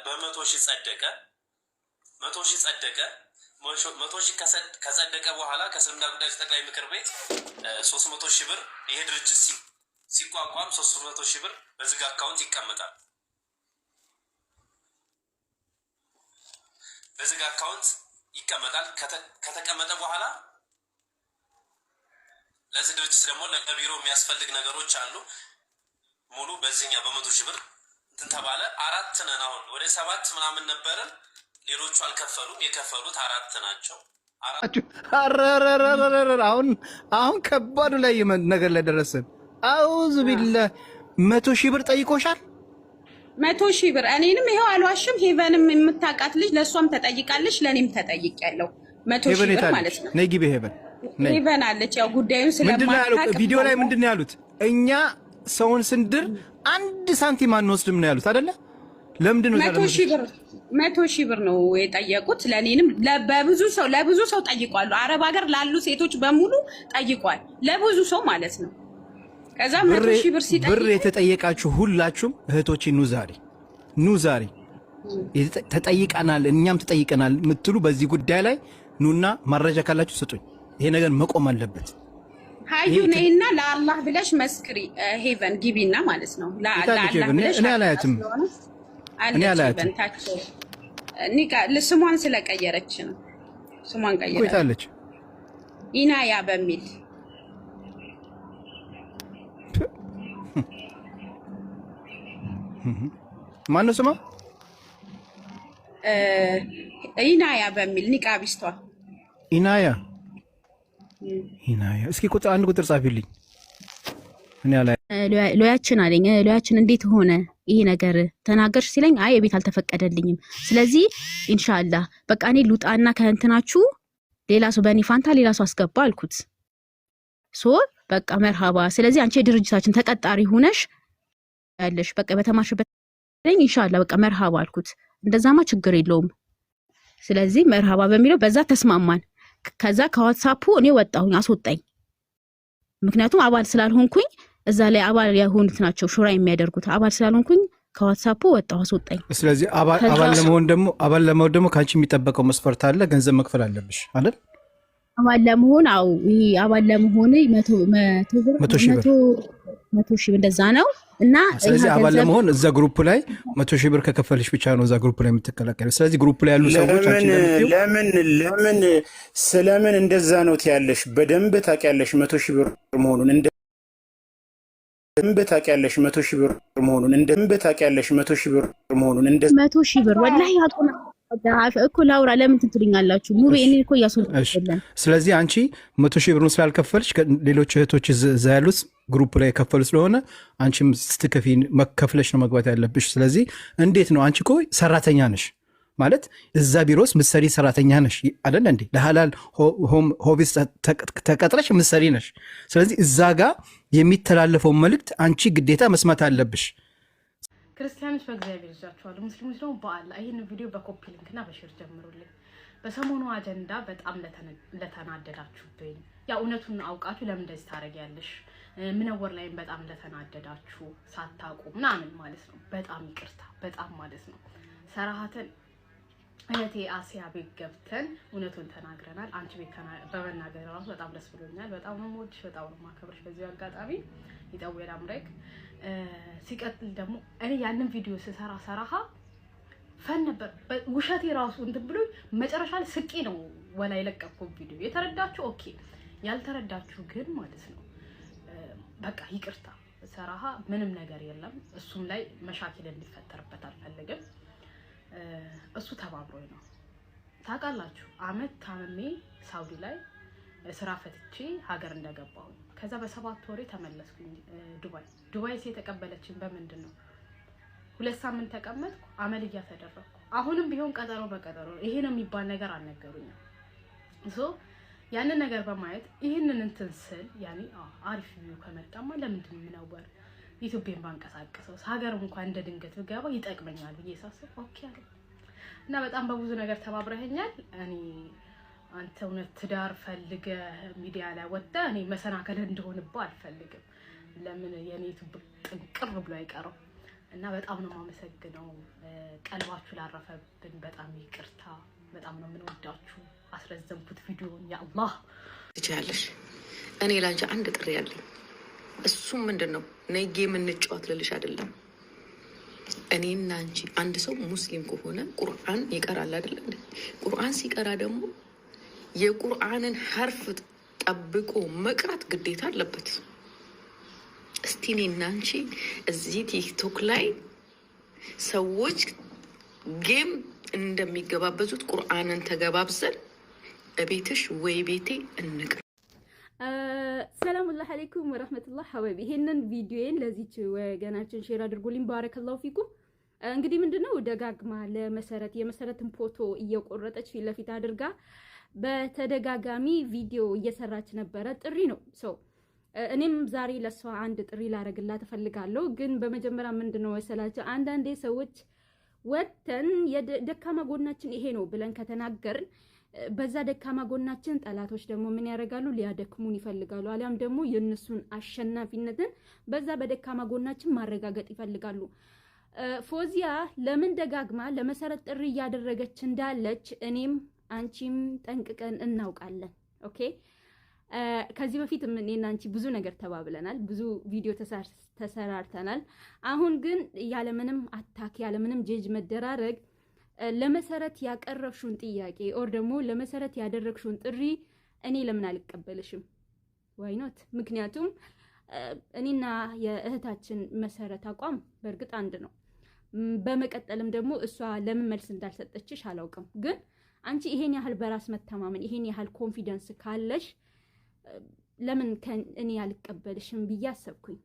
በመቶ ሺህ ጸደቀ። 100,000 ጸደቀ። 100,000 ከጸደቀ በኋላ ከእስልምና ጉዳዮች ጠቅላይ ምክር ቤት 300,000 ብር ይሄ ድርጅት ሲቋቋም 300,000 ብር በዝግ አካውንት ይቀመጣል። በዝግ አካውንት ይቀመጣል። ከተቀመጠ በኋላ ለዚህ ድርጅት ደግሞ ለቢሮ የሚያስፈልግ ነገሮች አሉ። ሙሉ በዚህኛ በ100,000 ብር እንትን ተባለ። 4 ነን አሁን ወደ 7 ምናምን ነበረን። ሌሎቹ አልከፈሉም። የከፈሉት 4 ናቸው። አሁን ከባዱ ላይ ነገር ላይ ደረሰን። አውዙ ቢላህ 100,000 ብር ጠይቆሻል? 100,000 ብር እኔንም ይሄው አልዋሽም። ሄቨንም የምታውቃት ልጅ ለሷም ተጠይቃለች፣ ለኔም ተጠይቄያለሁ። 100,000 ብር ማለት ነው። ነይ ግቢ ሄቨን አለች። ያው ጉዳዩን ስለማታውቅ ቪዲዮ ላይ ምንድነው ያሉት? እኛ ሰውን ስንድር 1 ሳንቲም አንወስድም ነው ያሉት አይደለ? ለምንድን ነው 100,000 ብር ነው የጠየቁት። ለኔንም ለብዙ ሰው ጠይቋሉ። አረብ ሀገር ላሉ ሴቶች በሙሉ ጠይቋል፣ ለብዙ ሰው ማለት ነው። ከዛ 100,000 ብር ሲጠይቁ ብር የተጠየቃችሁ ሁላችሁም እህቶቼ ኑ ዛሬ ተጠይቀናል፣ እኛም ተጠይቀናል የምትሉ በዚህ ጉዳይ ላይ ኑና መረጃ ካላችሁ ስጡኝ። ይሄ ነገር መቆም አለበት። ሃዩ ነይና ለአላህ ብለሽ መስክሪ። ሄቨን ግቢና ማለት ነው ለአላህ ብለሽ እኔ አላያትም ስሟን ስለቀየረች ነው። ስሟን ቀየረች ኢናያ በሚል ማነው ስሟ? ኢናያ በሚል ኒቃቢስቷ ኢናያ። እስኪ አንድ ቁጥር ጻፊልኝ። ሎያችን አለኝ። ሎያችን እንዴት ሆነ ይሄ ነገር ተናገርሽ ሲለኝ አይ የቤት አልተፈቀደልኝም። ስለዚህ ኢንሻአላህ በቃ እኔ ሉጣና ከእንትናችሁ ሌላ ሰው በእኔ ፋንታ ሌላ ሰው አስገባ አልኩት። በቃ መርሃባ። ስለዚህ አንቺ የድርጅታችን ተቀጣሪ ሆነሽ ያለሽ በቃ በተማርሽበት ኢንሻአላህ በቃ መርሃባ አልኩት። እንደዛማ ችግር የለውም። ስለዚህ መርሃባ በሚለው በዛ ተስማማን። ከዛ ከዋትስአፑ እኔ ወጣሁኝ፣ አስወጣኝ። ምክንያቱም አባል ስላልሆንኩኝ እዛ ላይ አባል የሆኑት ናቸው ሹራ የሚያደርጉት። አባል ስላልሆንኩኝ ከዋትስአፑ ወጣሁ፣ አስወጣኝ። ስለዚህ አባል ለመሆን ደግሞ ካንቺ የሚጠበቀው መስፈርት አለ፣ ገንዘብ መክፈል አለብሽ አይደል? አባል ለመሆን አባል ለመሆን 100,000 እንደዛ ነው። እና ስለዚህ አባል ለመሆን እዛ ግሩፕ ላይ 100,000 ብር ከከፈልሽ ብቻ ነው እዛ ግሩፕ ላይ የምትቀላቀለው። ስለዚህ ግሩፕ ላይ ያሉ ሰዎች ስለምን እንደዛ ነው ትያለሽ? በደንብ ታውቂያለሽ 100,000 ብር መሆኑን በደንብ ታውቂያለሽ 100,000 ብር መሆኑን 100,000 ብር ወላሂ አጥቆና እኮ ላውራ ለምን ትትልኛላችሁ? ሙቤ እኔ እኮ ያስወጣለን። ስለዚህ አንቺ 100,000 ብሩን ስላልከፈልሽ ሌሎች እህቶች እዛ ያሉት ግሩፕ ላይ የከፈሉ ስለሆነ አንቺም ስትከፊ መከፍለሽ ነው መግባት ያለብሽ። ስለዚህ እንዴት ነው አንቺ እኮ ሰራተኛ ነሽ ማለት እዛ ቢሮስ ምሰሪ ሰራተኛ ነሽ አይደል እንዴ? ለሐላል ሆቢስ ተቀጥረሽ ምሰሪ ነሽ። ስለዚህ እዛ ጋር የሚተላለፈው መልእክት አንቺ ግዴታ መስማት አለብሽ። ክርስቲያኖች በእግዚአብሔር ይዛችኋል፣ ሙስሊሞች ደግሞ በአላህ ይህን ቪዲዮ በኮፒ ሊንክና በሼር ጀምሩልኝ። በሰሞኑ አጀንዳ በጣም ለተናደዳችሁብኝ ያ እውነቱን አውቃችሁ ለምን እንደዚህ ታደርጊያለሽ? ምነወር ላይም በጣም ለተናደዳችሁ ሳታውቁ ምናምን ማለት ነው። በጣም ይቅርታ በጣም ማለት ነው። ሰራሃተን እህቴ አሲያ ቤት ገብተን እውነቱን ተናግረናል። አንቺ ቤት በመናገር ራሱ በጣም ደስ ብሎኛል። በጣም ነው የምወድሽ፣ በጣም ነው የማከብርሽ። በዚህ አጋጣሚ ይጠወል አምረክ ሲቀጥል ደግሞ እኔ ያንን ቪዲዮ ስሰራ ሰራሃ ፈን ነበር። ውሸቴ ራሱ እንትን ብሎ መጨረሻ ላይ ስቂ ነው ወላ የለቀቅኩት ቪዲዮ። የተረዳችሁ ኦኬ፣ ያልተረዳችሁ ግን ማለት ነው በቃ ይቅርታ። ሰራሃ ምንም ነገር የለም። እሱም ላይ መሻኪል እንዲፈጠርበት አልፈልግም። እሱ ተባብሮኝ ነው ታውቃላችሁ። አመት ታመሜ ሳውዲ ላይ ስራ ፈትቼ ሀገር እንደገባሁ ከዛ በ7 ወሬ ተመለስኩኝ ዱባይ የተቀበለችኝ በምንድን ነው 2 ሳምንት ተቀመጥኩ፣ አመልያ ተደረኩ። አሁንም ቢሆን ቀጠሮ በቀጠሮ ይሄ ነው የሚባል ነገር አልነገሩኝም። ያንን ነገር በማየት ይሄንን እንትን ስል ያኔ አሪፍ ቪው ከመጣማ ለምንድን ምንወር ኢትዮጵያን ባንቀሳቀሰው ሀገርም እንኳን እንደ ድንገት ብገባ ይጠቅመኛል ብዬ ሳስብ ኦኬ አለ እና በጣም በብዙ ነገር ተባብረኸኛል። እኔ አንተ እውነት ትዳር ፈልገ ሚዲያ ላይ ወጣ እኔ መሰናከለ እንደሆነባ አልፈልግም። ለምን የኔ ጥንቅር ብሎ አይቀርም እና በጣም ነው የማመሰግነው። ቀልባችሁ ላረፈብን በጣም ይቅርታ። በጣም ነው የምንወዳችሁ። አስረዘምኩት ቪዲዮን። ያ አላህ ትችያለሽ። እኔ ላንቺ አንድ ጥሪ ያለኝ እሱም ምንድነው ነጌ የምንጫወት ልልሽ አይደለም። እኔና አንቺ አንድ ሰው ሙስሊም ከሆነ ቁርአን ይቀራል አይደል? ቁርአን ሲቀራ ደግሞ የቁርአንን ሐርፍ ጠብቆ መቅራት ግዴታ አለበት። እስቲ እኔና አንቺ እዚህ ቲክቶክ ላይ ሰዎች ጌም እንደሚገባበዙት ቁርአንን ተገባብዘን እቤትሽ ወይ ቤቴ እንቅር። ሰላም አለይኩም ወራህመቱላህ ሐባይቢ። ይሄንን ቪዲዮን ለዚች ወገናችን ሼር አድርጉልኝ። ባረከላሁ ፊኩም። እንግዲህ ምንድነው ደጋግማ የመሰረትን ፎቶ እየቆረጠች ፊት ለፊት አድርጋ በተደጋጋሚ ቪዲዮ እየሰራች ነበረ። ጥሪ ነው ሰው እኔም ዛሬ ለሷ አንድ ጥሪ ላረግላት እፈልጋለሁ። ግን በመጀመሪያ ምንድነው መሰላችሁ አንዳንዴ ሰዎች ወተን የደካማ ጎናችን ይሄ ነው ብለን ከተናገርን በዛ ደካማ ጎናችን ጠላቶች ደግሞ ምን ያደርጋሉ? ሊያደክሙን ይፈልጋሉ። አሊያም ደግሞ የነሱን አሸናፊነትን በዛ በደካማ ጎናችን ማረጋገጥ ይፈልጋሉ። ፎዚያ ለምን ደጋግማ ለመሰረት ጥሪ እያደረገች እንዳለች እኔም አንቺም ጠንቅቀን እናውቃለን። ኦኬ ከዚህ በፊት እኔና አንቺ ብዙ ነገር ተባብለናል፣ ብዙ ቪዲዮ ተሰራርተናል። አሁን ግን ያለምንም አታክ ያለምንም ጄጅ መደራረግ ለመሰረት ያቀረብሽውን ጥያቄ ኦር ደግሞ ለመሰረት ያደረግሽውን ጥሪ እኔ ለምን አልቀበልሽም? ዋይ ኖት? ምክንያቱም እኔና የእህታችን መሰረት አቋም በእርግጥ አንድ ነው። በመቀጠልም ደግሞ እሷ ለምን መልስ እንዳልሰጠችሽ አላውቅም። ግን አንቺ ይሄን ያህል በራስ መተማመን ይሄን ያህል ኮንፊደንስ ካለሽ ለምን እኔ አልቀበልሽም ብዬ አሰብኩኝ።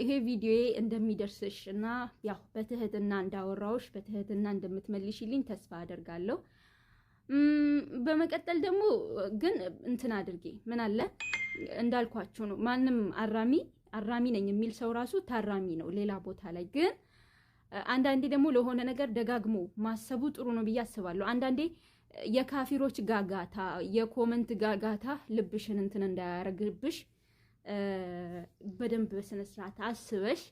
ይሄ ቪዲዮ እንደሚደርስሽ እና ያው በትህትና እንዳወራውሽ በትህትና እንደምትመልሽልኝ ተስፋ አደርጋለሁ። በመቀጠል ደግሞ ግን እንትን አድርጌ ምን አለ እንዳልኳችሁ ነው። ማንም አራሚ ነኝ የሚል ሰው ራሱ ታራሚ ነው ሌላ ቦታ ላይ። ግን አንዳንዴ ደግሞ ለሆነ ነገር ደጋግሞ ማሰቡ ጥሩ ነው ብዬ አስባለሁ። አንዳንዴ የካፊሮች ጋጋታ የኮመንት ጋጋታ ልብሽን እንትን እንዳያረግብሽ በደንብ በስነ ስርዓት አስበሽ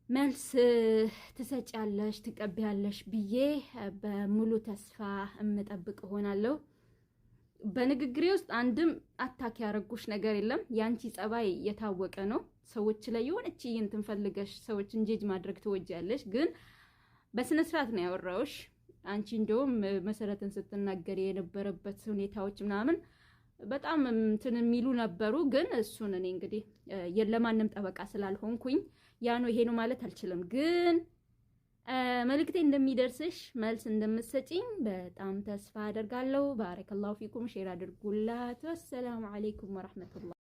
መልስ ትሰጫለሽ ትቀበያለሽ ብዬ በሙሉ ተስፋ እምጠብቅ ሆናለሁ። በንግግሬ ውስጥ አንድም አታክ ያረጉሽ ነገር የለም። ያንቺ ጸባይ የታወቀ ነው። ሰዎች ላይ የሆነች እንትን ፈልገሽ ሰዎች እንጄጅ ማድረግ ትወጃለሽ። ግን በስነ ስርዓት ነው ያወራውሽ። አንቺ እንደውም መሰረትን ስትናገር የነበረበት ሁኔታዎች ምናምን በጣም እንትን የሚሉ ነበሩ። ግን እሱን እኔ እንግዲህ ለማንም ጠበቃ ስላልሆንኩኝ ያ ነው ይሄ ነው ማለት አልችልም። ግን መልእክቴ እንደሚደርስሽ መልስ እንደምትሰጪኝ በጣም ተስፋ አደርጋለሁ። ባረከላሁ ፊኩም። ሼር አድርጉላት። ወሰላሙ አለይኩም ወራህመቱላህ